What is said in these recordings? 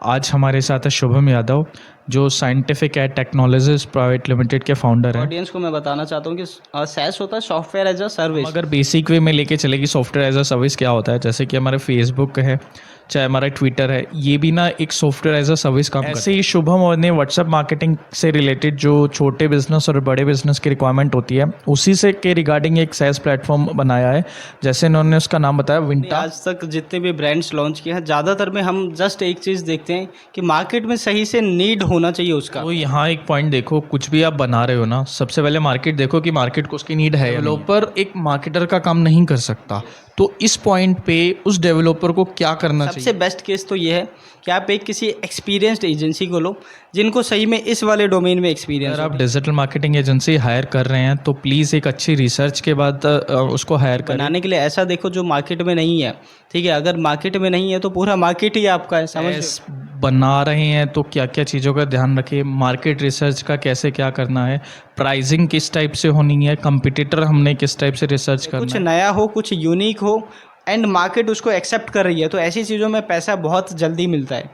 आज हमारे साथ है शुभम यादव, जो Scientific Ed Technologies Private Limited के फाउंडर हैं। ऑडियंस को मैं बताना चाहता हूँ कि SaaS होता है सॉफ्टवेयर एज अ सर्विस। अगर बेसिक वे में लेके चले कि सॉफ्टवेयर एज अ सर्विस क्या होता है, जैसे कि हमारे फेसबुक है, चाहे हमारा ट्विटर है, ये भी ना एक सॉफ्टवेयर एज अ सर्विस काम करता है। ऐसे ही शुभम और ने व्हाट्सएप मार्केटिंग से रिलेटेड जो छोटे बिजनेस और बड़े बिजनेस की रिक्वायरमेंट होती है, उसी से के रिगार्डिंग एक SaaS प्लेटफॉर्म बनाया है, जैसे इन्होंने उसका नाम बताया विंटा। आज तक जितने भी ब्रांड्स लॉन्च किए हैं, ज़्यादातर में हम जस्ट एक चीज़ देखते हैं कि मार्केट में सही से नीड होना चाहिए उसका। तो यहाँ एक पॉइंट देखो, कुछ भी आप बना रहे हो ना, सबसे पहले मार्केट देखो कि मार्केट को उसकी नीड है। डेवलपर एक मार्केटर का काम नहीं कर सकता, तो इस पॉइंट पे उस डेवलपर को क्या करना चाहिए? सबसे बेस्ट केस तो ये है कि आप एक किसी एक्सपीरियंस्ड एजेंसी को लो जिनको सही में इस वाले डोमेन में एक्सपीरियंस। अगर आप डिजिटल मार्केटिंग एजेंसी हायर कर रहे हैं तो प्लीज़ एक अच्छी रिसर्च के बाद उसको हायर करें। बनाने के लिए ऐसा देखो जो मार्केट में नहीं है, ठीक है। अगर मार्केट में नहीं है तो पूरा मार्केट ही आपका है, समझ रहे हो? बना रहे हैं तो क्या क्या चीज़ों का ध्यान रखें, मार्केट रिसर्च का कैसे क्या करना है, प्राइसिंग किस टाइप से होनी है, कंपटीटर हमने किस टाइप से रिसर्च करना कुछ है। नया हो, कुछ यूनिक हो एंड मार्केट उसको एक्सेप्ट कर रही है, तो ऐसी चीज़ों में पैसा बहुत जल्दी मिलता है।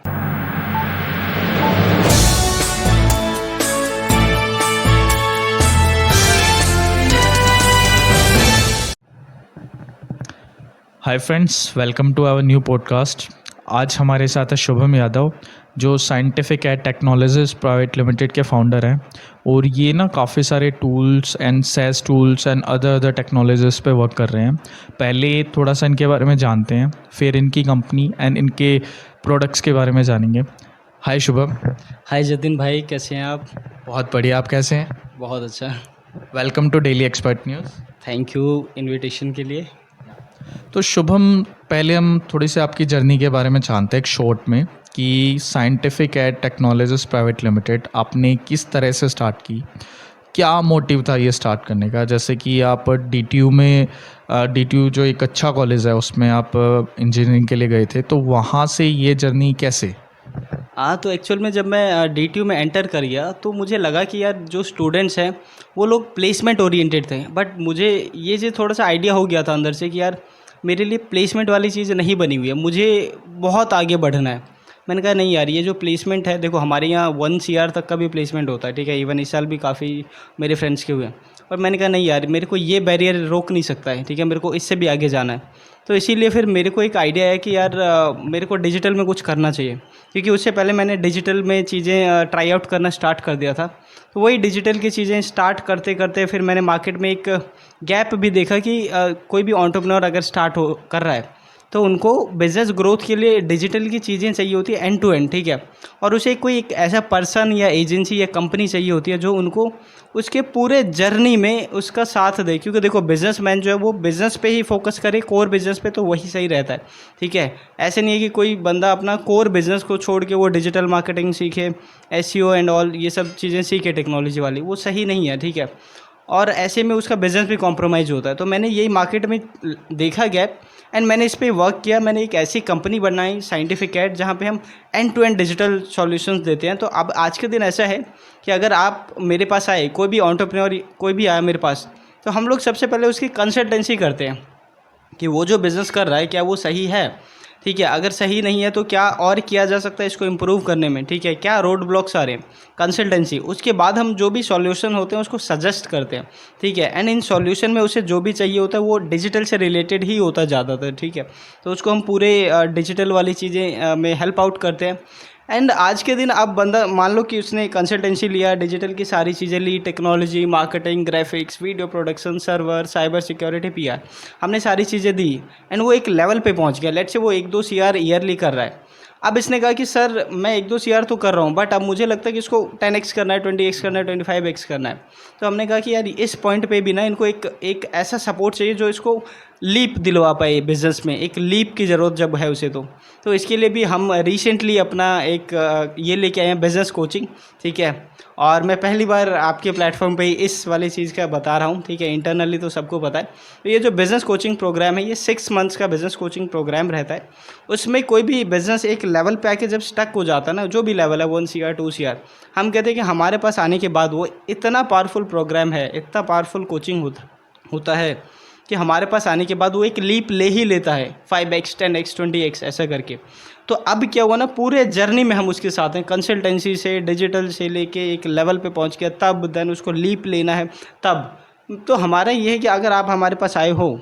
Hi friends, welcome to our new podcast. आज हमारे साथ है शुभम यादव, जो Scientific Ed Technologies Private Limited के फाउंडर हैं, और ये ना काफ़ी सारे tools and SaaS tools and other technologies पे वर्क कर रहे हैं। पहले थोड़ा सा इनके बारे में जानते हैं, फिर इनकी कंपनी एंड इनके प्रोडक्ट्स के बारे में जानेंगे। हाय शुभम। हाय जतिन भाई, कैसे हैं आप? बहुत बढ़िया, आप कैसे हैं? बहुत अच्छा। Welcome to Daily Expert News. Thank you invitation के लिए। तो शुभम, पहले हम थोड़ी सी आपकी जर्नी के बारे में जानते हैं एक शॉर्ट में, कि Scientific Ed Technologies Private Limited आपने किस तरह से स्टार्ट की, क्या मोटिव था ये स्टार्ट करने का? जैसे कि आप DTU में DTU जो एक अच्छा कॉलेज है उसमें आप इंजीनियरिंग के लिए गए थे, तो वहाँ से ये जर्नी कैसे? हाँ, तो एक्चुअल में जब मैं DTU में एंटर कर गया तो मुझे लगा कि यार जो स्टूडेंट्स हैं वो लोग प्लेसमेंट ओरिएंटेड थे, बट मुझे ये जो थोड़ा सा आइडिया हो गया था अंदर से कि यार मेरे लिए प्लेसमेंट वाली चीज़ नहीं बनी हुई है, मुझे बहुत आगे बढ़ना है। मैंने कहा नहीं यार, ये जो प्लेसमेंट है, देखो हमारे यहाँ 1 CR तक का भी प्लेसमेंट होता है, ठीक है। इवन इस साल भी काफ़ी मेरे फ्रेंड्स के हुए, और मैंने कहा नहीं यार, मेरे को ये बैरियर रोक नहीं सकता है, ठीक है। मेरे को इससे भी आगे जाना है। तो इसीलिए फिर मेरे को एक आइडिया है कि यार मेरे को डिजिटल में कुछ करना चाहिए, क्योंकि उससे पहले मैंने डिजिटल में चीज़ें ट्राई आउट करना स्टार्ट कर दिया था। तो वही डिजिटल की चीज़ें स्टार्ट करते करते फिर मैंने मार्केट में एक गैप भी देखा कि कोई भी एंटरप्रेन्योर अगर स्टार्ट हो कर रहा है तो उनको बिज़नेस ग्रोथ के लिए डिजिटल की चीज़ें चाहिए होती है एंड टू एंड, ठीक है। और उसे कोई एक ऐसा पर्सन या एजेंसी या कंपनी चाहिए होती है जो उनको उसके पूरे जर्नी में उसका साथ दे, क्योंकि देखो बिजनेसमैन जो है वो बिज़नेस पे ही फोकस करे, कोर बिज़नेस पे, तो वही सही रहता है, ठीक है। ऐसे नहीं है कि कोई बंदा अपना कोर बिज़नेस को छोड़ के वो डिजिटल मार्केटिंग सीखे, SEO एंड ऑल ये सब चीज़ें सीखे टेक्नोलॉजी वाली, वो सही नहीं है, ठीक है। और ऐसे में उसका बिज़नेस भी कॉम्प्रोमाइज़ होता है। तो मैंने यही मार्केट में देखा गैप एंड मैंने इस पे वर्क किया। मैंने एक ऐसी कंपनी बनाई साइंटिफिक एड, जहाँ पे हम end to end digital solutions देते हैं। तो अब आज के दिन ऐसा है कि अगर आप मेरे पास आए, कोई भी एंटरप्रेन्योर कोई भी आया मेरे पास, तो हम लोग सबसे पहले उसकी कंसल्टेंसी करते हैं कि वो जो बिज़नेस कर रहा है क्या वो सही है, ठीक है। अगर सही नहीं है तो क्या और किया जा सकता है इसको इम्प्रूव करने में, ठीक है। क्या रोड ब्लॉक्स आ रहे हैं, कंसल्टेंसी। उसके बाद हम जो भी सॉल्यूशन होते हैं उसको सजेस्ट करते हैं, ठीक है। एंड इन सॉल्यूशन में उसे जो भी चाहिए होता है वो डिजिटल से रिलेटेड ही होता है ज़्यादातर, ठीक है। तो उसको हम पूरे डिजिटल वाली चीज़ें में हेल्प आउट करते हैं। एंड आज के दिन अब बंदा मान लो कि उसने कंसल्टेंसी लिया, डिजिटल की सारी चीज़ें ली, technology, marketing, graphics, video production, server, cyber security, PR, हमने सारी चीज़ें दी एंड वो एक लेवल पे पहुंच गया। लेट्स से वो 1-2 CR ईयरली कर रहा है। अब इसने कहा कि सर मैं 1-2 CR तो कर रहा हूँ, बट अब मुझे लगता है कि इसको 10x करना है, 20x करना है, 25x करना है। तो हमने कहा कि यार इस पॉइंट पे भी ना इनको एक ऐसा सपोर्ट चाहिए जो इसको लीप दिलवा पाए बिज़नेस में। एक लीप की ज़रूरत जब है उसे, तो इसके लिए भी हम रिसेंटली अपना एक ये लेके आए हैं बिज़नेस कोचिंग, ठीक है। और मैं पहली बार आपके प्लेटफॉर्म पे इस वाली चीज़ का बता रहा हूँ, ठीक है। इंटरनली तो सबको पता है। तो ये जो बिज़नेस कोचिंग प्रोग्राम है, ये 6 मंथ्स का बिज़नेस कोचिंग प्रोग्राम रहता है। उसमें कोई भी बिज़नेस एक लेवल पे आके जब स्टक हो जाता है ना, जो भी लेवल है 1 CR 2 CR, हम कहते हैं कि हमारे पास आने के बाद वो इतना पावरफुल प्रोग्राम है, इतना पावरफुल कोचिंग होता है कि हमारे पास आने के बाद वो एक लीप ले ही लेता है, 5x 10x 20x ऐसा करके। तो अब क्या हुआ ना, पूरे जर्नी में हम उसके साथ हैं, कंसल्टेंसी से डिजिटल से लेके एक लेवल पे पहुंच गया, तब देन उसको लीप लेना है तब। तो हमारा ये है कि अगर आप हमारे पास आए हो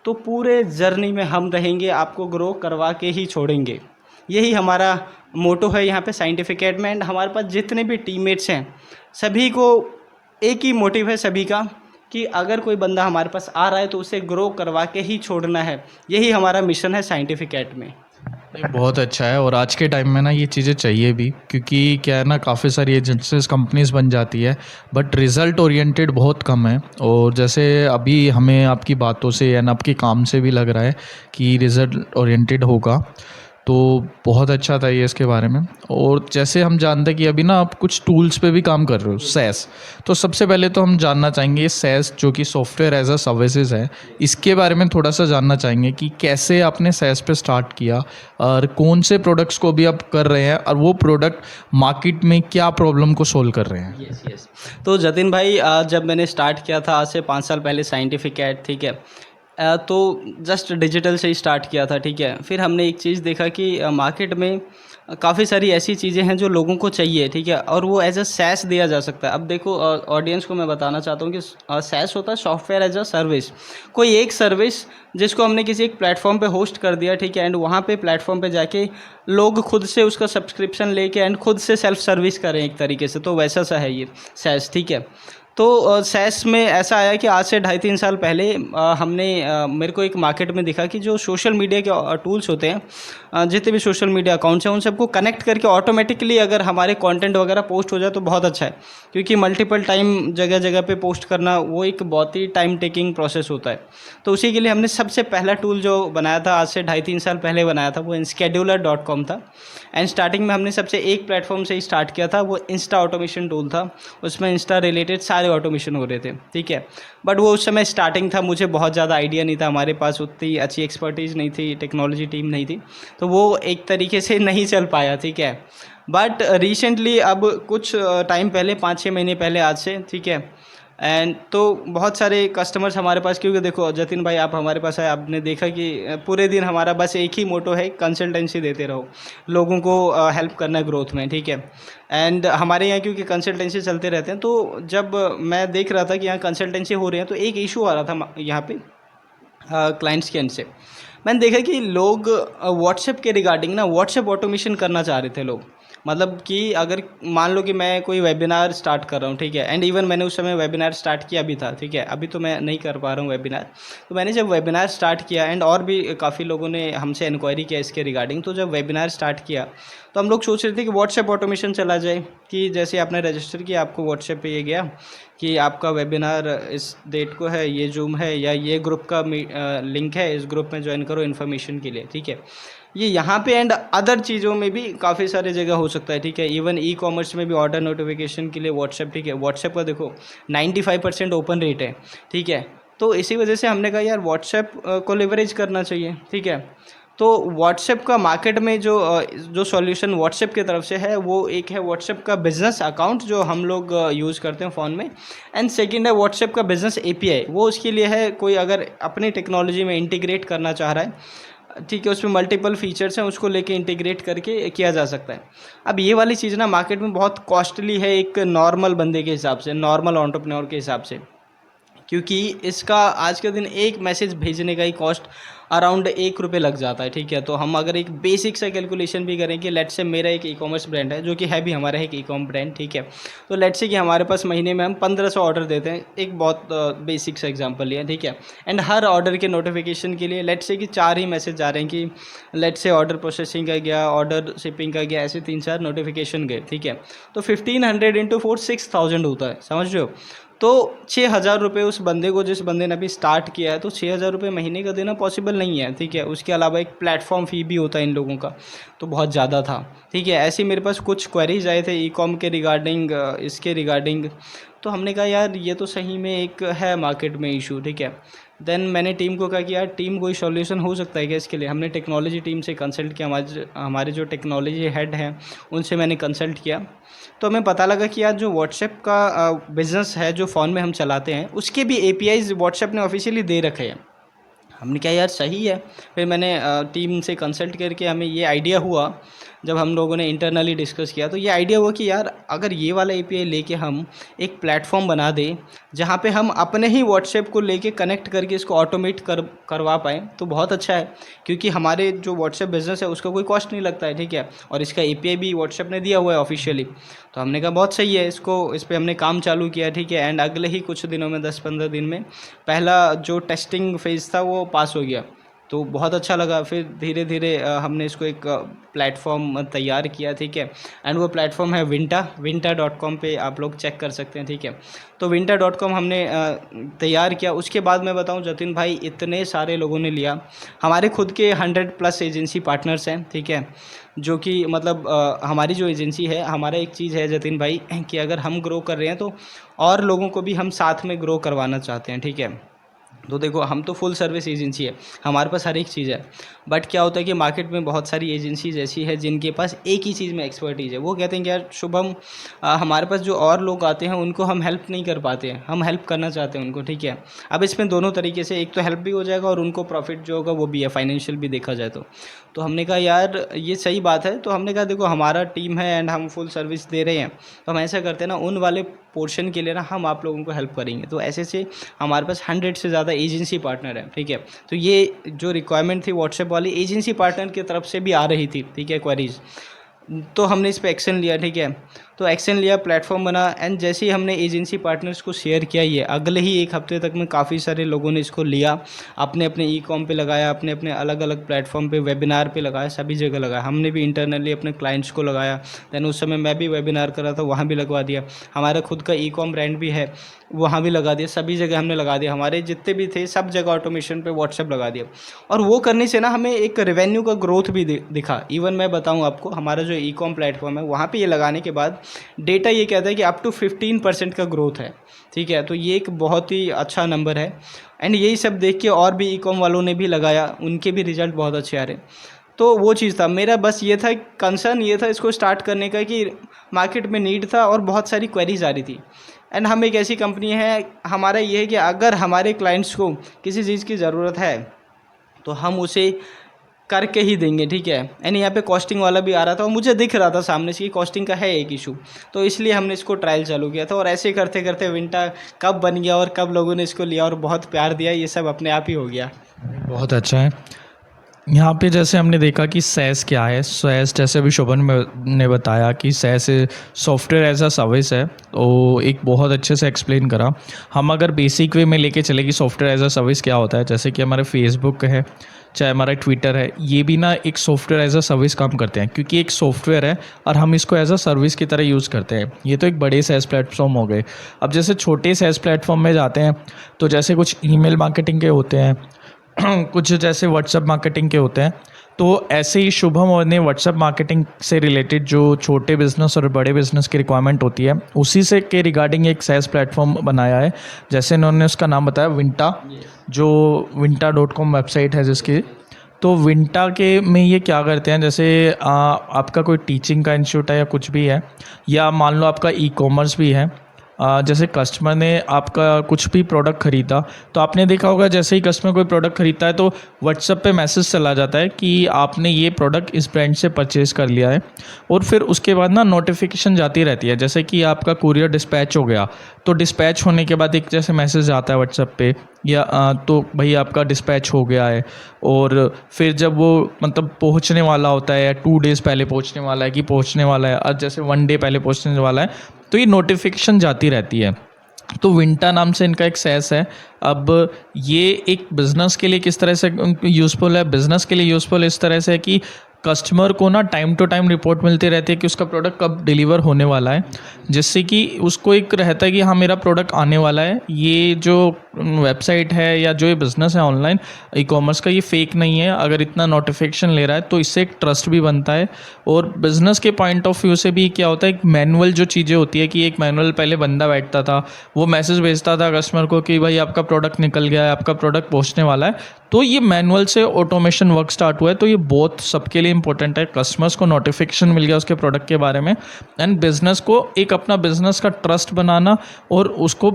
तो पूरे जर्नी में हम रहेंगे, आपको ग्रो करवा के ही छोड़ेंगे। यही हमारा मोटो है यहाँ पे साइंटिफिक एड में। एंड हमारे पास जितने भी टीममेट्स हैं सभी को एक ही मोटिव है सभी का, कि अगर कोई बंदा हमारे पास आ रहा है तो उसे ग्रो करवा के ही छोड़ना है। यही हमारा मिशन है साइंटिफिक एड में। नहीं, बहुत अच्छा है। और आज के टाइम में ना ये चीज़ें चाहिए भी, क्योंकि क्या है ना, काफ़ी सारी एजेंसीज कंपनीज बन जाती है बट रिज़ल्ट ओरिएंटेड बहुत कम है। और जैसे अभी हमें आपकी बातों से या आपके काम से भी लग रहा है कि रिज़ल्ट ओरिएंटेड होगा, तो बहुत अच्छा था ये इसके बारे में। और जैसे हम जानते हैं कि अभी ना आप कुछ टूल्स पे भी काम कर रहे हो, सैस। तो सबसे पहले तो हम जानना चाहेंगे सैस जो कि सॉफ्टवेयर एज अ सर्विसेज है, इसके बारे में थोड़ा सा जानना चाहेंगे कि कैसे आपने सैस पे स्टार्ट किया और कौन से प्रोडक्ट्स को भी आप कर रहे हैं और वो प्रोडक्ट मार्केट में क्या प्रॉब्लम को सोल्व कर रहे हैं। Yes yes. तो जतिन भाई, जब मैंने स्टार्ट किया था आज से 5 साल पहले साइंटिफिक एड, ठीक है, तो जस्ट डिजिटल से ही स्टार्ट किया था, ठीक है। फिर हमने एक चीज़ देखा कि मार्केट में काफ़ी सारी ऐसी चीज़ें हैं जो लोगों को चाहिए, ठीक है, और वो एज अ सैस दिया जा सकता है। अब देखो, ऑडियंस को मैं बताना चाहता हूँ कि सैस होता है सॉफ्टवेयर एज अ सर्विस। कोई एक सर्विस जिसको हमने किसी एक प्लेटफॉर्म पे होस्ट कर दिया, ठीक है, एंड वहाँ पे प्लेटफॉर्म पे जाके लोग खुद से उसका सब्सक्रिप्शन लेके एंड खुद से सेल्फ सर्विस करें एक तरीके से, तो वैसा सा है ये सैस, ठीक है। तो सैस में ऐसा आया कि आज से 2.5-3 साल पहले हमने मेरे को एक मार्केट में दिखा कि जो सोशल मीडिया के टूल्स होते हैं, जितने भी सोशल मीडिया अकाउंट्स हैं, उन सबको कनेक्ट करके ऑटोमेटिकली अगर हमारे कंटेंट वगैरह पोस्ट हो जाए तो बहुत अच्छा है। क्योंकि मल्टीपल टाइम जगह जगह पे पोस्ट करना वो एक बहुत ही टाइम टेकिंग प्रोसेस होता है। तो उसी के लिए हमने सबसे पहला टूल जो बनाया था, आज से 2.5-3 साल पहले बनाया था, वो inscheduler.com था। एंड स्टार्टिंग में हमने सबसे एक प्लेटफॉर्म से ही स्टार्ट किया था, वो इंस्टा ऑटोमेशन टूल था। उसमें इंस्टा रिलेटेड सारे ऑटोमेशन हो रहे थे, ठीक है। बट वो उस समय स्टार्टिंग था, मुझे बहुत ज़्यादा आइडिया नहीं था, हमारे पास उतनी अच्छी एक्सपर्टीज़ नहीं थी, टेक्नोलॉजी टीम नहीं थी, तो वो एक तरीके से नहीं चल पाया, ठीक है। बट रिसेंटली अब कुछ टाइम पहले, 5-6 महीने पहले आज से, ठीक है, एंड तो बहुत सारे कस्टमर्स हमारे पास, क्योंकि देखो जतिन भाई, आप हमारे पास आए, आपने देखा कि पूरे दिन हमारा बस एक ही मोटो है, कंसल्टेंसी देते रहो, लोगों को हेल्प करना ग्रोथ में, ठीक है। एंड हमारे यहाँ क्योंकि कंसल्टेंसी चलते रहते हैं, तो जब मैं देख रहा था कि यहाँ कंसल्टेंसी हो रही है, तो एक इशू आ रहा था यहाँ पे क्लाइंट्स के एंड से। मैंने देखा कि लोग व्हाट्सएप के रिगार्डिंग ना व्हाट्सएप ऑटोमेशन करना चाह रहे थे लोग। मतलब कि अगर मान लो कि मैं कोई वेबिनार स्टार्ट कर रहा हूँ, ठीक है, एंड इवन मैंने उस समय वेबिनार स्टार्ट किया भी था, ठीक है, अभी तो मैं नहीं कर पा रहा हूँ वेबिनार। तो मैंने जब वेबिनार स्टार्ट किया एंड और भी काफ़ी लोगों ने हमसे इंक्वायरी किया इसके रिगार्डिंग, तो जब वेबिनार स्टार्ट किया तो हम लोग सोच रहे थे कि व्हाट्सएप ऑटोमेशन चला जाए, कि जैसे आपने रजिस्टर किया, आपको व्हाट्सएप पे ये गया कि आपका वेबिनार इस डेट को है, ये जूम है या ये ग्रुप का लिंक है, इस ग्रुप में ज्वाइन करो इन्फॉर्मेशन के लिए, ठीक है। ये यहाँ पे एंड अदर चीज़ों में भी काफ़ी सारी जगह हो सकता है, ठीक है। इवन ई कॉमर्स में भी ऑर्डर नोटिफिकेशन के लिए व्हाट्सएप, ठीक है, व्हाट्सएप का देखो 95% ओपन रेट है, ठीक है। तो इसी वजह से हमने कहा यार व्हाट्सएप को लेवरेज करना चाहिए, ठीक है। तो व्हाट्सएप का मार्केट में जो सॉल्यूशन व्हाट्सएप की तरफ से है, वो एक है व्हाट्सएप का बिज़नेस अकाउंट जो हम लोग यूज़ करते हैं फ़ोन में, एंड सेकंड है व्हाट्सएप का बिज़नेस एपीआई। वो उसके लिए है, कोई अगर अपनी टेक्नोलॉजी में इंटीग्रेट करना चाह रहा है, ठीक है, उसमें मल्टीपल फीचर्स हैं, उसको लेके इंटीग्रेट करके किया जा सकता है। अब ये वाली चीज़ ना मार्केट में बहुत कॉस्टली है एक नॉर्मल बंदे के हिसाब से, नॉर्मल एंटरप्रेन्योर के हिसाब से, क्योंकि इसका आज के दिन एक मैसेज भेजने का ही कॉस्ट अराउंड ₹1 लग जाता है, ठीक है। तो हम अगर एक बेसिक सा कैलकुलेशन भी करें कि लेट्स से मेरा एक ई कॉमर्स ब्रांड है, जो कि है भी हमारा एक ई कॉम ब्रांड, ठीक है। तो लेट्स से कि हमारे पास महीने में हम 1500 ऑर्डर देते हैं, एक बहुत बेसिक सा एग्जांपल लिया, ठीक है। एंड हर ऑर्डर के नोटिफिकेशन के लिए लेट्स से कि 4 ही मैसेज आ रहे हैं कि लेट्स से ऑर्डर प्रोसेसिंग का गया, ऑर्डर शिपिंग का गया, ऐसे 3-4 नोटिफिकेशन गए, ठीक है। तो 1500 इंटू 4 6000 होता है, समझ रहे हो। तो 6000 रुपये उस बंदे को, जिस बंदे ने अभी स्टार्ट किया है, तो 6000 रुपये महीने का देना पॉसिबल नहीं है, ठीक है। उसके अलावा एक प्लेटफॉर्म फ़ी भी होता है इन लोगों का, तो बहुत ज़्यादा था, ठीक है। ऐसे ही मेरे पास कुछ क्वेरीज आए थे ई कॉम के रिगार्डिंग, इसके रिगार्डिंग, तो हमने कहा यार ये तो सही में एक है मार्केट में इशू, ठीक है। देन मैंने टीम को कहा कि यार टीम कोई सॉल्यूशन हो सकता है क्या इसके लिए। हमने टेक्नोलॉजी टीम से कंसल्ट किया, हमारे जो टेक्नोलॉजी हेड हैं उनसे मैंने कंसल्ट किया, तो हमें पता लगा कि यार जो व्हाट्सएप का बिज़नेस है जो फ़ोन में हम चलाते हैं, उसके भी एपीआईज़ व्हाट्सएप ने ऑफिशियली दे रखे हैं। हमने कहा यार सही है। फिर मैंने टीम से कंसल्ट करके हमें ये आइडिया हुआ, जब हम लोगों ने इंटरनली डिस्कस किया तो ये आइडिया हुआ कि यार अगर ये वाला एपीआई लेके हम एक प्लेटफॉर्म बना दें जहाँ पे हम अपने ही व्हाट्सएप को लेके कनेक्ट करके इसको ऑटोमेट करवा पाएँ तो बहुत अच्छा है, क्योंकि हमारे जो व्हाट्सएप बिज़नेस है उसका कोई कॉस्ट नहीं लगता है, ठीक है, और इसका एपीआई भी व्हाट्सएप ने दिया हुआ है ऑफिशियली। तो हमने कहा बहुत सही है, इस पे हमने काम चालू किया, ठीक है, एंड अगले ही कुछ दिनों में 10-15 दिन में पहला जो टेस्टिंग फेज़ था वो पास हो गया। तो बहुत अच्छा लगा। फिर धीरे धीरे हमने इसको एक प्लेटफॉर्म तैयार किया, ठीक है, एंड वो प्लेटफॉर्म है विंटा.com पे आप लोग चेक कर सकते हैं, ठीक है। तो विंटा.com हमने तैयार किया। उसके बाद मैं बताऊं जतिन भाई, इतने सारे लोगों ने लिया। हमारे खुद के 100+ एजेंसी पार्टनर्स हैं, ठीक है, जो कि मतलब हमारी जो एजेंसी है, हमारा एक चीज़ है जतिन भाई कि अगर हम ग्रो कर रहे हैं तो और लोगों को भी हम साथ में ग्रो करवाना चाहते हैं, ठीक है। तो देखो हम तो फुल सर्विस एजेंसी है, हमारे पास हर एक चीज़ है, बट क्या होता है कि मार्केट में बहुत सारी एजेंसीज ऐसी है जिनके पास एक ही चीज़ में एक्सपर्टीज़ है। वो कहते हैं कि यार शुभम, हमारे पास जो और लोग आते हैं उनको हम हेल्प नहीं कर पाते हैं, हम हेल्प करना चाहते हैं उनको, ठीक है। अब इसमें दोनों तरीके से, एक तो हेल्प भी हो जाएगा और उनको प्रॉफिट जो होगा वो भी है, फाइनेंशियल भी देखा जाए तो हमने कहा यार ये सही बात है। तो हमने कहा देखो हमारा टीम है एंड हम फुल सर्विस दे रहे हैं, तो हम ऐसा करते हैं ना, उन वाले पोर्शन के लिए ना हम आप लोगों को हेल्प करेंगे। तो ऐसे से हमारे पास 100 से ज़्यादा एजेंसी पार्टनर है, ठीक है। तो ये जो रिक्वायरमेंट थी व्हाट्सएप वाली एजेंसी पार्टनर की तरफ से भी आ रही थी, ठीक है, क्वेरीज। तो हमने इस पे एक्शन लिया, ठीक है। तो एक्शन लिया, प्लेटफॉर्म बना, एंड जैसे ही हमने एजेंसी पार्टनर्स को शेयर किया, ये अगले ही एक हफ्ते तक में काफ़ी सारे लोगों ने इसको लिया, अपने अपने ई कॉम पे लगाया, अपने अपने अलग अलग प्लेटफॉर्म पे, वेबिनार पे लगाया, सभी जगह लगाया। हमने भी इंटरनली अपने क्लाइंट्स को लगाया। दैन उस समय मैं भी वेबिनार कर रहा था, वहाँ भी लगवा दिया। हमारा खुद का ई कॉम ब्रांड भी है, वहाँ भी लगा दिया, सभी जगह हमने लगा दिया। हमारे जितने भी थे सब जगह ऑटोमेशन पे व्हाट्सएप लगा दिया। और वो करने से ना हमें एक रेवेन्यू का ग्रोथ भी दिखा। इवन मैं बताऊँ आपको, हमारा जो ई कॉम प्लेटफॉर्म है वहाँ पे ये लगाने के बाद डेटा ये कहता है कि अप टू 15% का ग्रोथ है, ठीक है। तो ये एक बहुत ही अच्छा नंबर है, एंड यही सब देख के और भी ई कॉम वालों ने भी लगाया, उनके भी रिजल्ट बहुत अच्छे आ रहे। तो वो चीज़ था मेरा, बस ये था कंसर्न, ये था इसको स्टार्ट करने का कि मार्केट में नीड था और बहुत सारी क्वेरीज आ रही थी। एंड हम एक ऐसी कंपनी है, हमारा ये है कि अगर हमारे क्लाइंट्स को किसी चीज़ की ज़रूरत है तो हम उसे करके ही देंगे, ठीक है। एंड यहाँ पे कॉस्टिंग वाला भी आ रहा था और मुझे दिख रहा था सामने से कि कॉस्टिंग का है एक इशू, तो इसलिए हमने इसको ट्रायल चालू किया था। और ऐसे करते करते विंटा कब बन गया और कब लोगों ने इसको लिया और बहुत प्यार दिया, ये सब अपने आप ही हो गया। बहुत अच्छा है। यहाँ पे जैसे हमने देखा कि SaaS क्या है। SaaS जैसे अभी शोभन ने बताया कि SaaS software as a service है, तो एक बहुत अच्छे से एक्सप्लेन करा। हम अगर बेसिक वे में लेके चले कि सॉफ्टवेयर एज अ सर्विस क्या होता है, जैसे कि हमारे फेसबुक है, चाहे हमारा ट्विटर है, ये भी ना एक सॉफ्टवेयर एज अ सर्विस काम करते हैं, क्योंकि एक सॉफ्टवेयर है और हम इसको एज अ सर्विस की तरह यूज़ करते हैं। ये तो एक बड़े SaaS प्लेटफॉर्म हो गए। अब जैसे छोटे SaaS प्लेटफॉर्म में जाते हैं तो जैसे कुछ ईमेल मार्केटिंग के होते हैं कुछ जैसे व्हाट्सएप मार्केटिंग के होते हैं। तो ऐसे ही शुभम और ने व्हाट्सएप मार्केटिंग से रिलेटेड जो छोटे बिज़नेस और बड़े बिज़नेस की रिक्वायरमेंट होती है उसी से के रिगार्डिंग एक SaaS प्लेटफॉर्म बनाया है। जैसे इन्होंने उसका नाम बताया विंटा, जो विंटा.com वेबसाइट है जिसकी। तो विंटा के में ये क्या करते हैं, जैसे आपका कोई टीचिंग का इंस्टीट्यूट है या कुछ भी है, या मान लो आपका ई-कॉमर्स भी है, जैसे कस्टमर ने आपका कुछ भी प्रोडक्ट ख़रीदा, तो आपने देखा होगा जैसे ही कस्टमर कोई प्रोडक्ट ख़रीदता है तो व्हाट्सएप पे मैसेज चला जाता है कि आपने ये प्रोडक्ट इस ब्रांड से परचेज़ कर लिया है। और फिर उसके बाद ना नोटिफिकेशन जाती रहती है, जैसे कि आपका कुरियर डिस्पैच हो गया तो डिस्पैच होने के बाद एक जैसे मैसेज आता है व्हाट्सएप पे, या तो भाई आपका डिस्पैच हो गया है। और फिर जब वो मतलब पहुंचने वाला होता है, या 2 डेज़ पहले पहुंचने वाला है कि पहुंचने वाला है, और जैसे 1 डे पहले पहुंचने वाला है, तो ये नोटिफिकेशन जाती रहती है। तो विंटा नाम से इनका एक SaaS है। अब ये एक बिज़नेस के लिए किस तरह से यूज़फुल है, बिज़नेस के लिए यूज़फुल इस तरह से है कि कस्टमर को ना टाइम टू टाइम रिपोर्ट मिलती रहती है कि उसका प्रोडक्ट कब डिलीवर होने वाला है, जिससे कि उसको एक रहता है कि हाँ मेरा प्रोडक्ट आने वाला है। ये जो वेबसाइट है या जो ये बिज़नेस है ऑनलाइन ई-कॉमर्स का, ये फेक नहीं है। अगर इतना नोटिफिकेशन ले रहा है तो इससे एक ट्रस्ट भी बनता है। और बिज़नेस के पॉइंट ऑफ व्यू से भी क्या होता है, एक मैनुअल जो चीज़ें होती है कि एक मैनुअल पहले बंदा बैठता था, वो मैसेज भेजता था कस्टमर को कि भाई आपका प्रोडक्ट निकल गया है, आपका प्रोडक्ट पहुँचने वाला है। तो ये मैनुअल से ऑटोमेशन वर्क स्टार्ट हुआ है, तो ये बहुत सबके लिए इंपॉर्टेंट है। कस्टमर्स को नोटिफिकेशन मिल गया उसके प्रोडक्ट के बारे में, एंड बिजनेस को एक अपना बिजनेस का ट्रस्ट बनाना और उसको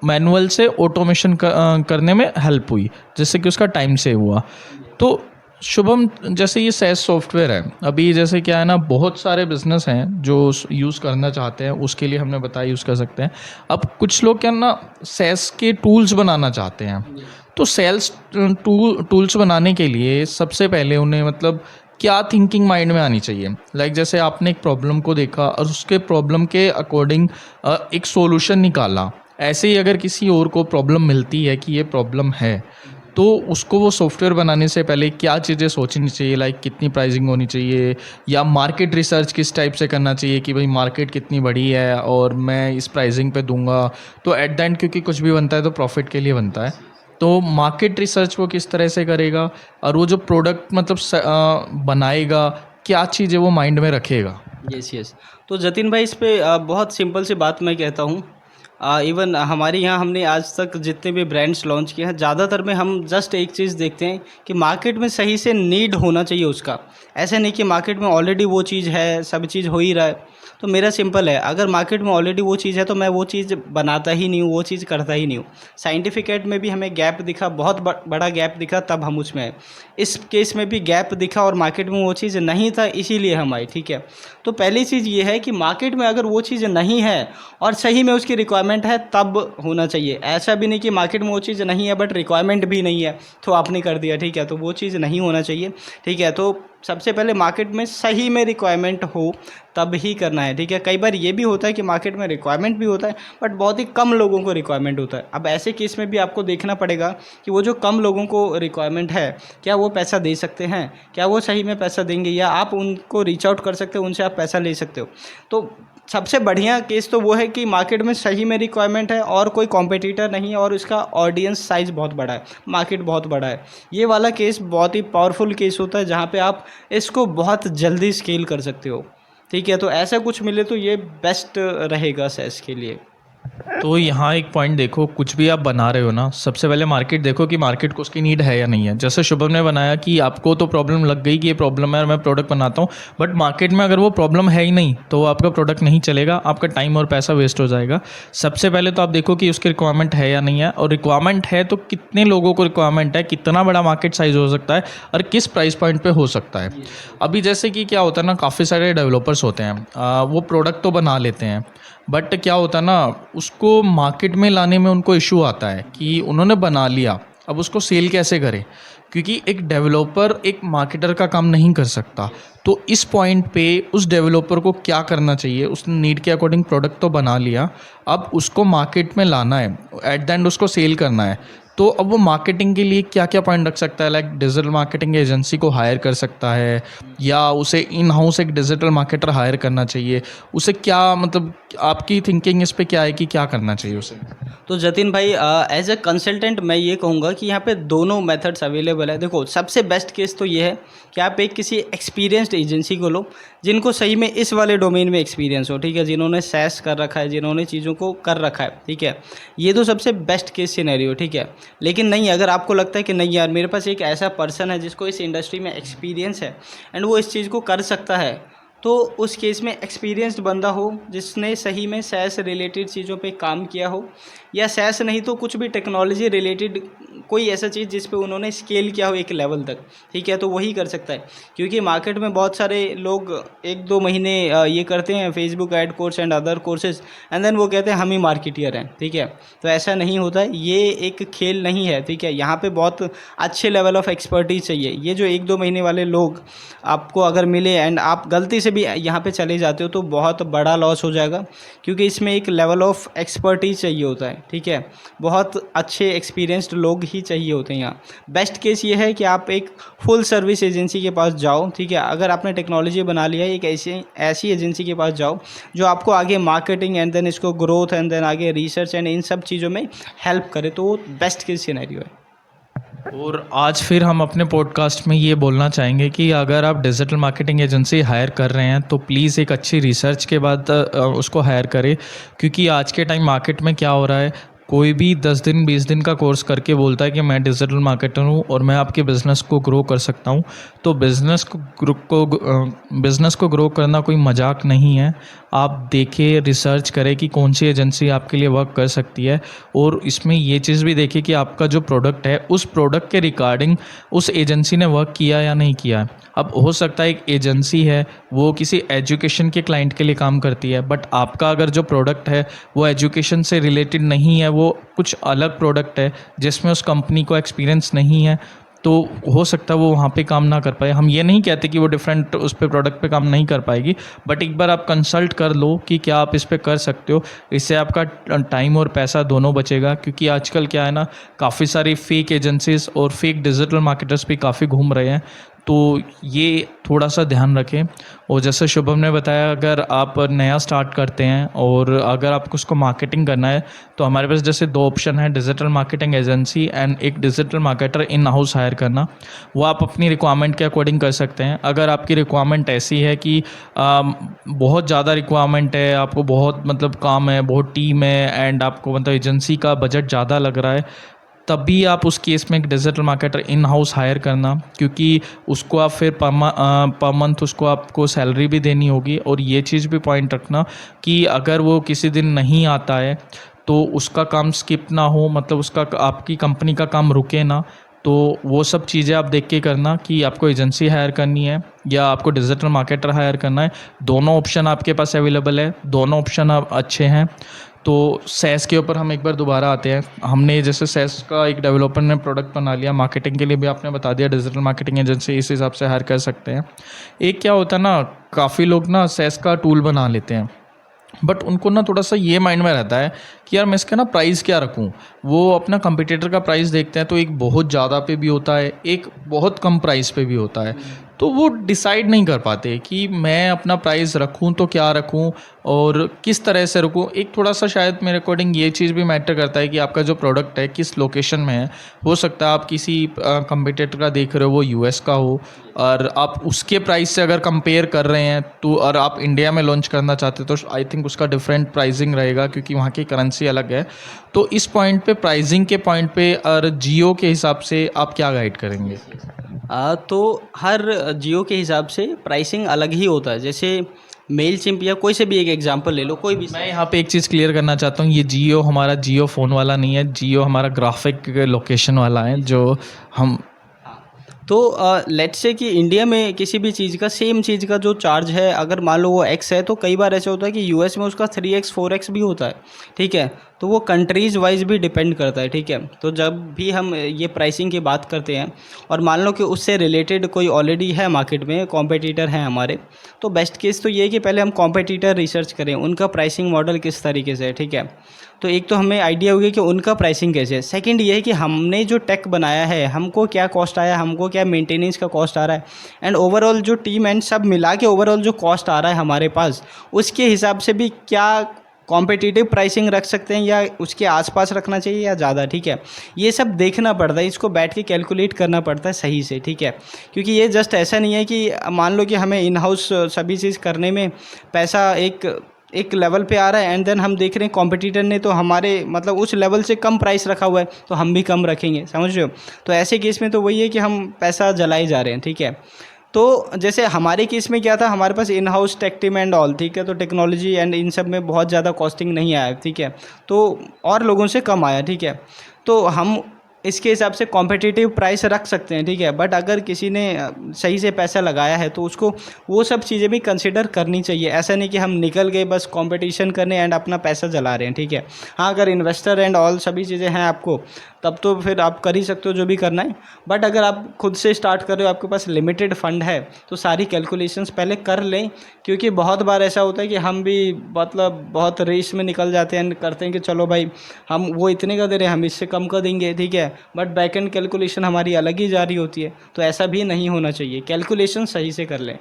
मैनुअल से ऑटोमेशन करने में हेल्प हुई, जिससे कि उसका टाइम सेव हुआ। तो शुभम, जैसे ये SaaS सॉफ्टवेयर है, अभी जैसे क्या है ना, बहुत सारे बिजनेस हैं जो यूज़ करना चाहते हैं, उसके लिए हमने बताया यूज़ कर सकते हैं। अब कुछ लोग क्या ना SaaS के टूल्स बनाना चाहते हैं, तो सेल्स टूल्स बनाने के लिए सबसे पहले उन्हें मतलब क्या थिंकिंग माइंड में आनी चाहिए। लाइक जैसे आपने एक प्रॉब्लम को देखा और उसके प्रॉब्लम के अकॉर्डिंग एक सॉल्यूशन निकाला। ऐसे ही अगर किसी और को प्रॉब्लम मिलती है कि ये प्रॉब्लम है, तो उसको वो सॉफ्टवेयर बनाने से पहले क्या चीज़ें सोचनी चाहिए, लाइक कितनी प्राइसिंग होनी चाहिए, या मार्केट रिसर्च किस टाइप से करना चाहिए कि भाई मार्केट कितनी बड़ी है और मैं इस प्राइसिंग पे दूंगा। तो एट द एंड क्योंकि कुछ भी बनता है तो प्रॉफिट के लिए बनता है, तो मार्केट रिसर्च वो किस तरह से करेगा, और वो जो प्रोडक्ट मतलब बनाएगा, क्या चीज़ें वो माइंड में रखेगा। Yes yes. तो जतिन भाई, इस पे बहुत सिंपल सी बात मैं कहता हूँ। इवन हमारे यहाँ हमने आज तक जितने भी ब्रांड्स लॉन्च किए हैं, ज़्यादातर में हम जस्ट एक चीज़ देखते हैं कि मार्केट में सही से नीड होना चाहिए उसका। ऐसा नहीं कि मार्केट में ऑलरेडी वो चीज़ है, सब चीज़ हो ही रहा है। तो मेरा सिंपल है, अगर मार्केट में ऑलरेडी वो चीज़ है तो मैं वो चीज़ बनाता ही नहीं हूँ, वो चीज़ करता ही नहीं हूँ। साइंटिफिक एड में भी हमें गैप दिखा, बहुत बड़ा गैप दिखा, तब हम उसमें आए। इस केस में भी गैप दिखा और मार्केट में वो चीज़ नहीं था, इसीलिए हम आए। ठीक है, तो पहली चीज़ ये है कि मार्केट में अगर वो चीज़ नहीं है और सही में उसकी रिक्वायरमेंट है, तब होना चाहिए। ऐसा भी नहीं कि मार्केट में वो चीज़ नहीं है बट रिक्वायरमेंट भी नहीं है तो आपने कर दिया। ठीक है, तो वो चीज़ नहीं होना चाहिए। ठीक है, तो सबसे पहले मार्केट में सही में रिक्वायरमेंट हो तब ही करना है। ठीक है, कई बार ये भी होता है कि मार्केट में रिक्वायरमेंट भी होता है बट बहुत ही कम लोगों को रिक्वायरमेंट होता है। अब ऐसे केस में भी आपको देखना पड़ेगा कि वो जो कम लोगों को रिक्वायरमेंट है, क्या वो पैसा दे सकते हैं, क्या वो सही में पैसा देंगे, या आप उनको रीच आउट कर सकते हो, उनसे आप पैसा ले सकते हो। तो सबसे बढ़िया केस तो वो है कि मार्केट में सही में रिक्वायरमेंट है और कोई कॉम्पिटिटर नहीं है और उसका ऑडियंस साइज़ बहुत बड़ा है, मार्केट बहुत बड़ा है। ये वाला केस बहुत ही पावरफुल केस होता है जहाँ पे आप इसको बहुत जल्दी स्केल कर सकते हो। ठीक है, तो ऐसा कुछ मिले तो ये बेस्ट रहेगा SaaS के लिए। तो यहाँ एक पॉइंट देखो, कुछ भी आप बना रहे हो ना, सबसे पहले मार्केट देखो कि मार्केट को उसकी नीड है या नहीं है। जैसे शुभम ने बनाया कि आपको तो प्रॉब्लम लग गई कि ये प्रॉब्लम है और मैं प्रोडक्ट बनाता हूँ, बट मार्केट में अगर वो प्रॉब्लम है ही नहीं तो आपका प्रोडक्ट नहीं चलेगा, आपका टाइम और पैसा वेस्ट हो जाएगा। सबसे पहले तो आप देखो कि उसकी रिक्वायरमेंट है या नहीं है, और रिक्वायरमेंट है तो कितने लोगों को रिक्वायरमेंट है, कितना बड़ा मार्केट साइज हो सकता है और किस प्राइस पॉइंट पे हो सकता है। अभी जैसे कि क्या होता है ना, काफ़ी सारे डेवलपर्स होते हैं, वो प्रोडक्ट तो बना लेते हैं, बट क्या होता है ना, उसको मार्केट में लाने में उनको इशू आता है कि उन्होंने बना लिया, अब उसको सेल कैसे करें, क्योंकि एक डेवलपर एक मार्केटर का काम नहीं कर सकता। तो इस पॉइंट पे उस डेवलपर को क्या करना चाहिए, उसने नीड के अकॉर्डिंग प्रोडक्ट तो बना लिया, अब उसको मार्केट में लाना है, एट द एंड उसको सेल करना है। तो अब वो मार्केटिंग के लिए क्या क्या पॉइंट रख सकता है, लाइक डिजिटल मार्केटिंग एजेंसी को हायर कर सकता है, या उसे इन हाउस एक डिजिटल मार्केटर हायर करना चाहिए, उसे क्या मतलब आपकी थिंकिंग इस पे क्या है कि क्या करना चाहिए उसे। तो जतिन भाई, एज ए कंसल्टेंट मैं ये कहूँगा कि यहाँ पे दोनों मेथड्स अवेलेबल है। देखो, सबसे बेस्ट केस तो ये है कि आप एक किसी एक्सपीरियंस्ड एजेंसी को लो जिनको सही में इस वाले डोमेन में एक्सपीरियंस हो। ठीक है, जिन्होंने SaaS कर रखा है, जिन्होंने चीज़ों को कर रखा है। ठीक है, ये तो सबसे बेस्ट केस सिनेरियो। ठीक है, लेकिन नहीं, अगर आपको लगता है कि नहीं यार, मेरे पास एक ऐसा पर्सन है जिसको इस इंडस्ट्री में एक्सपीरियंस है एंड वो इस चीज़ को कर सकता है, तो उस केस में एक्सपीरियंस्ड बंदा हो जिसने सही में SaaS रिलेटेड चीज़ों पे काम किया हो, या SaaS नहीं तो कुछ भी टेक्नोलॉजी रिलेटेड कोई ऐसा चीज़ जिस पे उन्होंने स्केल किया हो एक लेवल तक। ठीक है, तो वही कर सकता है, क्योंकि मार्केट में बहुत सारे लोग 1-2 महीने ये करते हैं Facebook ad course and other courses, and then वो कहते हैं हम ही मार्केटियर हैं। ठीक है, तो ऐसा नहीं होता है, ये एक खेल नहीं है। ठीक है, यहाँ पे बहुत अच्छे लेवल ऑफ एक्सपर्टीज चाहिए। ये जो 1-2 महीने वाले लोग आपको अगर मिले एंड आप गलती से भी यहाँ पे चले जाते हो तो बहुत बड़ा लॉस हो जाएगा, क्योंकि इसमें एक लेवल ऑफ एक्सपर्टीज चाहिए होता है। ठीक है, बहुत अच्छे एक्सपीरियंस्ड लोग ही चाहिए होते हैं यहाँ। बेस्ट केस ये है कि आप एक फुल सर्विस एजेंसी के पास जाओ। ठीक है, अगर आपने टेक्नोलॉजी बना लिया है, एक ऐसी एजेंसी के पास जाओ जो आपको आगे मार्केटिंग एंड देन इसको ग्रोथ एंड देन आगे रिसर्च एंड इन सब चीज़ों में हेल्प करे, तो वो बेस्ट केस सिनेरियो है। और आज फिर हम अपने पॉडकास्ट में ये बोलना चाहेंगे कि अगर आप डिजिटल मार्केटिंग एजेंसी हायर कर रहे हैं तो प्लीज़ एक अच्छी रिसर्च के बाद उसको हायर करें, क्योंकि आज के टाइम मार्केट में क्या हो रहा है, कोई भी 10 दिन 20 दिन का कोर्स करके बोलता है कि मैं डिजिटल मार्केटर हूँ और मैं आपके बिज़नेस को ग्रो कर सकता हूँ, तो बिज़नेस को ग्रो करना कोई मजाक नहीं है। आप देखिए, रिसर्च करें कि कौन सी एजेंसी आपके लिए वर्क कर सकती है, और इसमें ये चीज़ भी देखिए कि आपका जो प्रोडक्ट है उस प्रोडक्ट के रिगार्डिंग उस एजेंसी ने वर्क किया या नहीं किया है। अब हो सकता है एक एजेंसी है वो किसी एजुकेशन के क्लाइंट के लिए काम करती है, बट आपका अगर जो प्रोडक्ट है वो एजुकेशन से रिलेटेड नहीं है, वो कुछ अलग प्रोडक्ट है जिसमें उस कंपनी को एक्सपीरियंस नहीं है, तो हो सकता है वो वहाँ पे काम ना कर पाए। हम ये नहीं कहते कि वो डिफरेंट उस पे प्रोडक्ट पे काम नहीं कर पाएगी, बट एक बार आप कंसल्ट कर लो कि क्या आप इस पे कर सकते हो। इससे आपका टाइम और पैसा दोनों बचेगा, क्योंकि आजकल क्या है ना, काफ़ी सारी फेक एजेंसीज और फेक डिजिटल मार्केटर्स भी काफ़ी घूम रहे हैं, तो ये थोड़ा सा ध्यान रखें। और जैसे शुभम ने बताया, अगर आप नया स्टार्ट करते हैं और अगर आपको उसको मार्केटिंग करना है, तो हमारे पास जैसे 2 ऑप्शन है, डिजिटल मार्केटिंग एजेंसी एंड एक digital marketer in house hire करना। वो आप अपनी रिक्वायरमेंट के अकॉर्डिंग कर सकते हैं। अगर आपकी रिक्वायरमेंट ऐसी है कि बहुत ज़्यादा रिक्वायरमेंट है, आपको बहुत मतलब काम है, बहुत टीम है, एंड आपको मतलब एजेंसी का बजट ज़्यादा लग रहा है, तभी आप उस केस में एक digital marketer in house hire करना, क्योंकि उसको आप फिर पर मंथ उसको आपको सैलरी भी देनी होगी। और ये चीज़ भी पॉइंट रखना कि अगर वो किसी दिन नहीं आता है तो उसका काम स्किप ना हो, मतलब उसका आपकी कंपनी का काम रुके ना। तो वो सब चीज़ें आप देख के करना कि आपको एजेंसी हायर करनी है या आपको डिजिटल मार्केटर हायर करना है। दोनों ऑप्शन आपके पास अवेलेबल है, दोनों ऑप्शन आप अच्छे हैं। तो सेस के ऊपर हम एक बार दोबारा आते हैं। हमने जैसे सेस का एक डेवलपर ने प्रोडक्ट बना लिया, मार्केटिंग के लिए भी आपने बता दिया डिजिटल मार्केटिंग एजेंसी इस हिसाब से हायर कर सकते हैं। एक क्या होता है ना, काफ़ी लोग ना सेस का टूल बना लेते हैं, बट उनको ना थोड़ा सा ये माइंड में रहता है कि यार मैं इसका ना प्राइस क्या रखूँ। वो अपना कंपटीटर का प्राइस देखते हैं तो एक बहुत ज़्यादा पे भी होता है, एक बहुत कम प्राइस पे भी होता है, तो वो डिसाइड नहीं कर पाते कि मैं अपना प्राइस रखूँ तो क्या रखूँ और किस तरह से रखूँ। एक थोड़ा सा शायद मेरे अकॉर्डिंग ये चीज़ भी मैटर करता है कि आपका जो प्रोडक्ट है किस लोकेशन में है। हो सकता है आप किसी कंपटीटर का देख रहे हो वो यूएस का हो, और आप उसके प्राइस से अगर कंपेयर कर रहे हैं तो, और आप इंडिया में लॉन्च करना चाहते हो तो आई थिंक उसका डिफरेंट प्राइसिंग रहेगा, क्योंकि वहाँ की करेंसी अलग है। तो इस पॉइंट पे, प्राइसिंग के पॉइंट पे और जियो के हिसाब से आप क्या गाइड करेंगे? तो हर जियो के हिसाब से प्राइसिंग अलग ही होता है। जैसे मेल चिम्प या कोई से भी एक एग्जांपल ले लो, कोई भी। मैं यहाँ पे एक चीज़ क्लियर करना चाहता हूँ, ये जियो हमारा जियो फ़ोन वाला नहीं है, जियो हमारा ग्राफिक लोकेशन वाला है जो हम। तो लेट्स से कि इंडिया में किसी भी चीज़ का, सेम चीज़ का जो चार्ज है, अगर मान लो वो एक्स है, तो कई बार ऐसा होता है कि यूएस में उसका 3x 4x भी होता है। ठीक है, तो वो कंट्रीज़ वाइज भी डिपेंड करता है। ठीक है, तो जब भी हम ये प्राइसिंग की बात करते हैं और मान लो कि उससे रिलेटेड कोई ऑलरेडी है मार्केट में, कॉम्पिटिटर हैं हमारे, तो बेस्ट केस तो ये है कि पहले हम कॉम्पिटिटर रिसर्च करें, उनका प्राइसिंग मॉडल किस तरीके से है। ठीक है, तो एक तो हमें आइडिया होगी कि उनका प्राइसिंग कैसे है। सेकंड ये है कि हमने जो टेक बनाया है, हमको क्या कॉस्ट आया, हमको क्या मेंटेनेंस का कॉस्ट आ रहा है, एंड ओवरऑल जो टीम एंड सब मिला के ओवरऑल जो कॉस्ट आ रहा है हमारे पास, उसके हिसाब से भी क्या कॉम्पिटिटिव प्राइसिंग रख सकते हैं या उसके आसपास रखना चाहिए या ज़्यादा। ठीक है, ये सब देखना पड़ता है, इसको बैठ के कैलकुलेट करना पड़ता है सही से। ठीक है, क्योंकि ये जस्ट ऐसा नहीं है कि मान लो कि हमें इन हाउस सभी चीज़ करने में पैसा एक लेवल पे आ रहा है, एंड देन हम देख रहे हैं कॉम्पिटिटर ने तो हमारे मतलब उस लेवल से कम प्राइस रखा हुआ है, तो हम भी कम रखेंगे। समझ रहे हो? तो ऐसे केस में तो वही है कि हम पैसा जलाए जा रहे हैं। ठीक है, तो जैसे हमारे केस में क्या था, हमारे पास in house tech team and all. ठीक है, तो टेक्नोलॉजी एंड इन सब में बहुत ज़्यादा कॉस्टिंग नहीं आया। ठीक है, तो और लोगों से कम आया। ठीक है, तो हम इसके हिसाब से कॉम्पिटिटिव प्राइस रख सकते हैं। ठीक है, बट अगर किसी ने सही से पैसा लगाया है तो उसको वो सब चीज़ें भी कंसिडर करनी चाहिए। ऐसा नहीं कि हम निकल गए बस कंपटीशन करने एंड अपना पैसा जला रहे हैं। ठीक है, हाँ, अगर इन्वेस्टर एंड ऑल सभी चीज़ें हैं आपको, तब तो फिर आप कर ही सकते हो जो भी करना है। बट अगर आप खुद से स्टार्ट कर रहे हो, आपके पास लिमिटेड फंड है, तो सारी कैलकुलेशंस पहले कर लें, क्योंकि बहुत बार ऐसा होता है कि हम भी मतलब बहुत रेस में निकल जाते हैं, करते हैं कि चलो भाई हम वो इतने का दे रहे हैं, हम इससे कम का देंगे। ठीक है, बट बैक एंड कैलकुलेशन हमारी अलग ही जा रही होती है, तो ऐसा भी नहीं होना चाहिए। कैलकुलेशन सही से कर लें।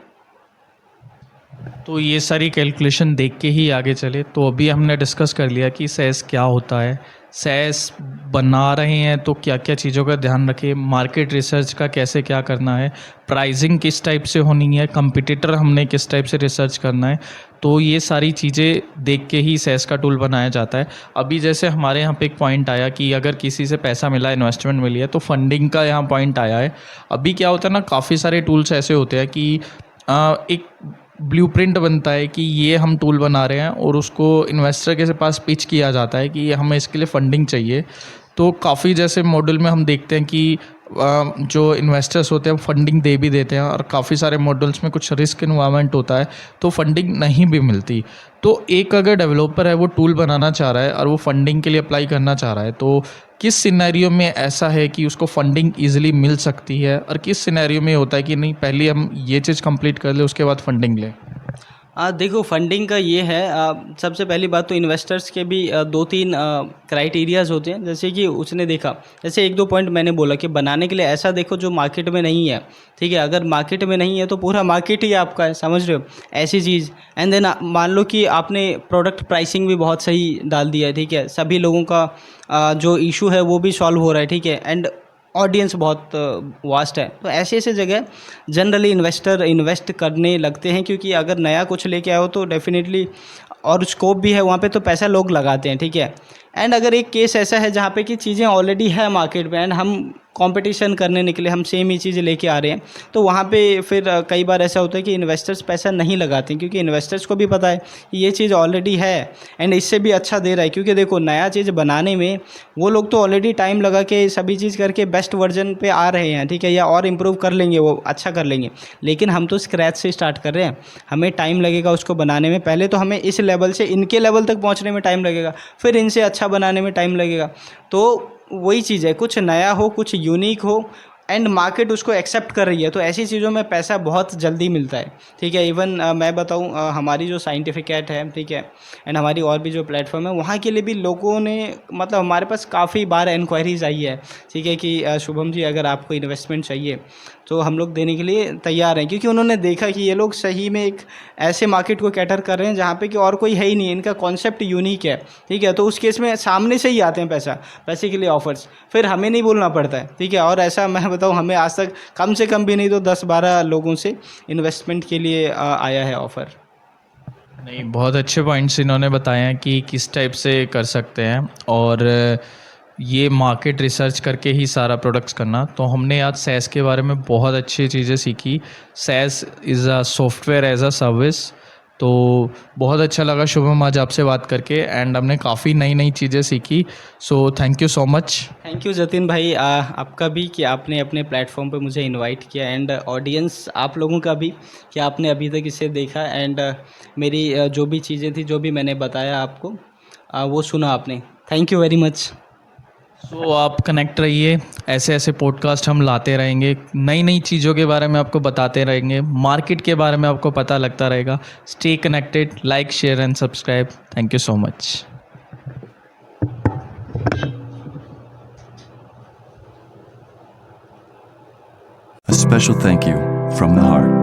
तो ये सारी कैलकुलेशन देख के ही आगे चले। तो अभी हमने डिस्कस कर लिया कि सेस क्या होता है, सेस बना रहे हैं तो क्या क्या चीज़ों का ध्यान रखें, मार्केट रिसर्च का कैसे क्या करना है, प्राइसिंग किस टाइप से होनी है, कंपटीटर हमने किस टाइप से रिसर्च करना है। तो ये सारी चीज़ें देख के ही सेस का टूल बनाया जाता है। अभी जैसे हमारे यहाँ पे एक पॉइंट आया कि अगर किसी से पैसा मिला, इन्वेस्टमेंट मिली है, तो फंडिंग का यहाँ पॉइंट आया है। अभी क्या होता है ना, काफ़ी सारे टूल्स ऐसे होते हैं कि एक ब्लूप्रिंट बनता है कि ये हम टूल बना रहे हैं और उसको इन्वेस्टर के पास पिच किया जाता है कि हमें इसके लिए फंडिंग चाहिए। तो काफ़ी जैसे मॉडल में हम देखते हैं कि जो इन्वेस्टर्स होते हैं फंडिंग दे भी देते हैं, और काफ़ी सारे मॉडल्स में कुछ रिस्क इन्वायरमेंट होता है तो फंडिंग नहीं भी मिलती। तो एक अगर डेवलपर है वो टूल बनाना चाह रहा है और वो फंडिंग के लिए अप्लाई करना चाह रहा है, तो किस सिनेरियो में ऐसा है कि उसको फंडिंग ईजिली मिल सकती है, और किस सिनेरियो में होता है कि नहीं पहले हम ये चीज़ कंप्लीट कर ले उसके बाद फंडिंग लें? देखो फंडिंग का ये है, सबसे पहली बात तो इन्वेस्टर्स के भी दो तीन क्राइटेरियाज होते हैं। जैसे कि उसने देखा, जैसे एक दो पॉइंट मैंने बोला कि बनाने के लिए ऐसा देखो जो मार्केट में नहीं है, ठीक है। अगर मार्केट में नहीं है तो पूरा मार्केट ही आपका है, समझ रहे हो, ऐसी चीज़। एंड देन मान लो कि आपने प्रोडक्ट प्राइसिंग भी बहुत सही डाल दिया है, ठीक है, सभी लोगों का जो इशू है वो भी सॉल्व हो रहा है, ठीक है, एंड ऑडियंस बहुत वास्ट है। तो ऐसे ऐसे जगह जनरली इन्वेस्टर इन्वेस्ट करने लगते हैं, क्योंकि अगर नया कुछ लेके आओ तो डेफिनेटली, और स्कोप भी है वहाँ पे, तो पैसा लोग लगाते हैं, ठीक है। एंड अगर एक केस ऐसा है जहाँ पे कि चीज़ें ऑलरेडी है मार्केट में एंड हम कंपटीशन करने निकले, हम सेम ही चीज़ लेके आ रहे हैं, तो वहाँ पे फिर कई बार ऐसा होता है कि इन्वेस्टर्स पैसा नहीं लगाते हैं, क्योंकि इन्वेस्टर्स को भी पता है कि ये चीज़ ऑलरेडी है एंड इससे भी अच्छा दे रहा है। क्योंकि देखो नया चीज़ बनाने में वो लोग तो ऑलरेडी टाइम लगा के सभी चीज़ करके बेस्ट वर्जन पे आ रहे हैं, ठीक है, या और इम्प्रूव कर लेंगे, वो अच्छा कर लेंगे। लेकिन हम तो स्क्रैच से स्टार्ट कर रहे हैं, हमें टाइम लगेगा उसको बनाने में। पहले तो हमें इस लेवल से इनके लेवल तक पहुँचने में टाइम लगेगा, फिर इनसे अच्छा बनाने में टाइम लगेगा। तो वही चीज़ है, कुछ नया हो, कुछ यूनिक हो एंड मार्केट उसको एक्सेप्ट कर रही है, तो ऐसी चीज़ों में पैसा बहुत जल्दी मिलता है, ठीक है। इवन मैं बताऊं, हमारी जो साइंटिफिक कैट है, ठीक है, एंड हमारी और भी जो प्लेटफॉर्म है वहाँ के लिए भी लोगों ने, मतलब हमारे पास काफ़ी बार इंक्वायरीज आई है, ठीक है, कि शुभम जी अगर आपको इन्वेस्टमेंट चाहिए तो हम लोग देने के लिए तैयार हैं। क्योंकि उन्होंने देखा कि ये लोग सही में एक ऐसे मार्केट को कैटर कर रहे हैं जहाँ पे कि और कोई है ही नहीं, इनका कॉन्सेप्ट यूनिक है, ठीक है। तो उस केस में सामने से ही आते हैं पैसे के लिए ऑफर्स, फिर हमें नहीं बोलना पड़ता है, ठीक है। और ऐसा मैं बताऊँ, हमें आज तक कम से कम भी नहीं तो 10-12 लोगों से इन्वेस्टमेंट के लिए आया है ऑफ़र। नहीं, बहुत अच्छे पॉइंट्स इन्होंने बताए हैं कि किस टाइप से कर सकते हैं, और ये मार्केट रिसर्च करके ही सारा प्रोडक्ट्स करना। तो हमने आज सेस के बारे में बहुत अच्छी चीज़ें सीखी। SaaS is a software as a service. तो बहुत अच्छा लगा शुभम आज आपसे बात करके, एंड हमने काफ़ी नई नई चीज़ें सीखी। So thank you so much. Thank you Jatin भाई, आपका भी कि आपने अपने प्लेटफॉर्म पे मुझे इनवाइट किया, एंड ऑडियंस आप लोगों का भी कि आपने अभी तक इसे देखा, एंड मेरी जो भी चीज़ें थी, जो भी मैंने बताया आपको, वो सुना आपने। Thank you very much. So आप कनेक्ट रहिए, ऐसे ऐसे पॉडकास्ट हम लाते रहेंगे, नई नई चीज़ों के बारे में आपको बताते रहेंगे, मार्केट के बारे में आपको पता लगता रहेगा। Stay connected, like share and subscribe. Thank you so much. A special thank you from the heart.